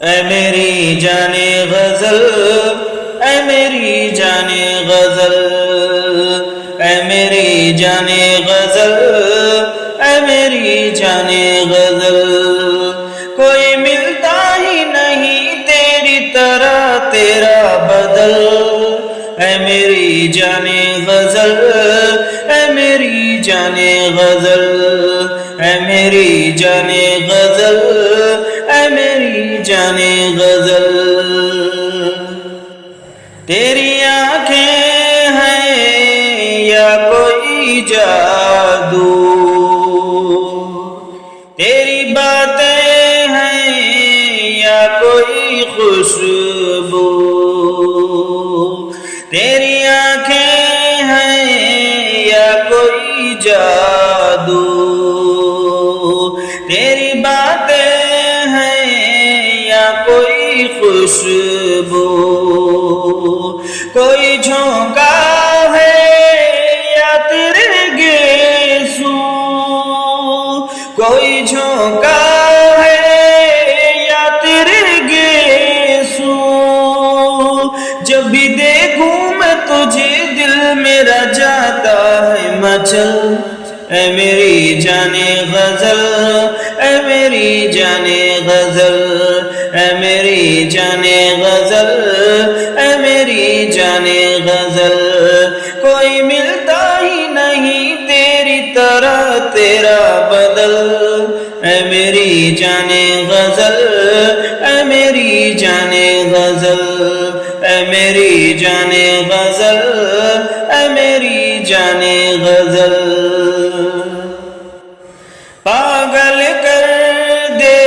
اے میری جان غزل، اے میری جان غزل، اے میری جان غزل، اے میری جان غزل، کوئی ملتا ہی نہیں تیری طرح تیرا بدل، اے میری جان غزل، اے میری جان غزل، اے میری جان غزل، اے میری جان غزل، تیری آنکھیں ہیں یا کوئی جادو، تیری باتیں ہیں یا کوئی خوشبو، تیری آنکھیں ہیں یا کوئی جادو، تیری باتیں ہیں یا کوئی خوشبو، کوئی جھونکا ہے یا تیرے گیسو، کوئی جھونکا ہے یا تیرے گیسو، جب بھی دیکھوں میں تجھے دل میرا جاتا ہے مچل، اے میری جان غزل، اے میری جان غزل، اے میری جان غزل، اے میری جان غزل، کوئی ملتا ہی نہیں تیری طرح تیرا بدل، اے میری جان غزل، اے میری جان غزل، اے میری جان غزل، اے میری جان غزل، پاگل کر دے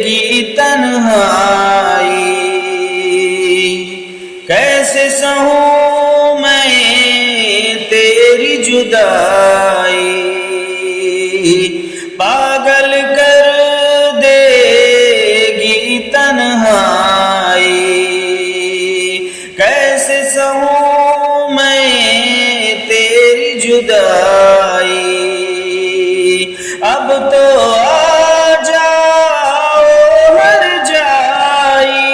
گی تنہائی، کیسے سہوں میں تیری جدائی، پاگل کر دے گی تنہائی، کیسے سہوں میں تیری جدائی، اب تو آ جاؤ ہر جائی،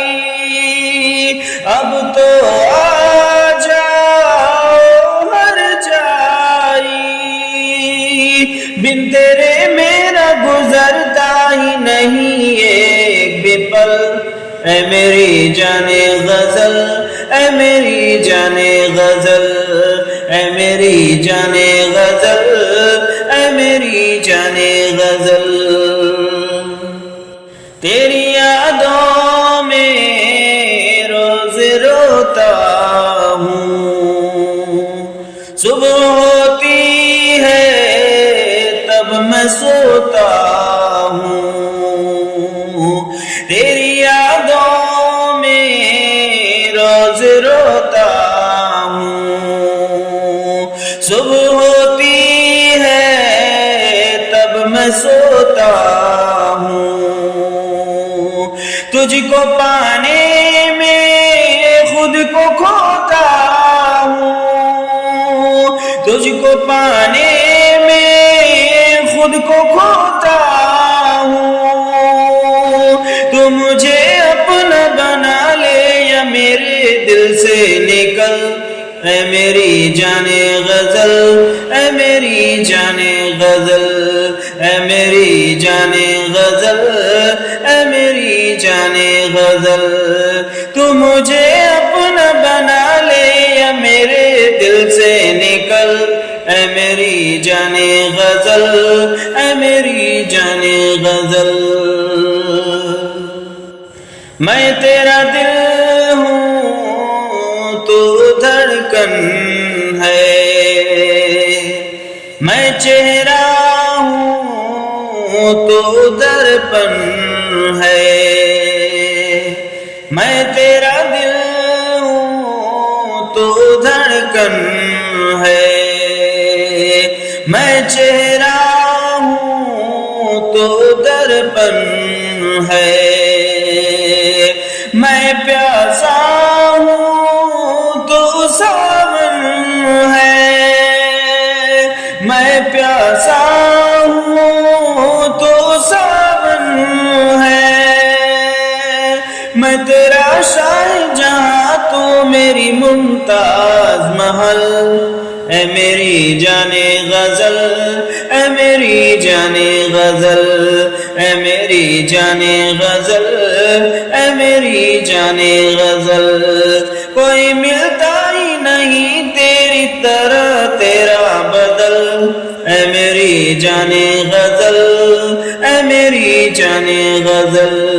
اب تو آ جاؤ ہر جائی، بن تیرے میرا گزرتا ہی نہیں ایک بھی پل، اے میری جان غزل، اے میری جان غزل، اے میری جان غزل، اے میری جان غزل، تیری یادوں میں روز روتا ہوں، صبح ہوتی ہے تب میں سوتا ہوں، تیری یادوں میں روز روتا ہوں، صبح ہوتی ہے تب میں سوتا ہوں، تجھ کو پانے میں خود کو کھوتا ہوں، تجھ کو پانے میں خود کو کھوتا ہوں، تو مجھے اپنا بنا لے یا میرے دل سے نکل، اے میری جان غزل، اے میری جان غزل، اے میری جان غزل، اے میری جان غزل، تو مجھے اپنا بنا لے یا میرے دل سے نکل، اے میری جان غزل، اے میری جان غزل، میں تیرا دل ہوں تو دھڑکن ہے، میں چہرہ ہوں تو درپن ہے، میں تیرا دل ہوں تو دھڑکن ہے، میں چہرہ ہوں تو درپن ہے، میں پیاسا ہوں تو ساون ہے، میں پیاسا ہوں تو ساون ہے، میں تیرا شاہ جہاں تو میری ممتاز محل اے میری جان غزل اے میری جان غزل اے میری جان غزل اے میری جان غزل کوئی ملتا ہی نہیں تیری طرح تیرا بدل اے میری جان غزل اے میری جان غزل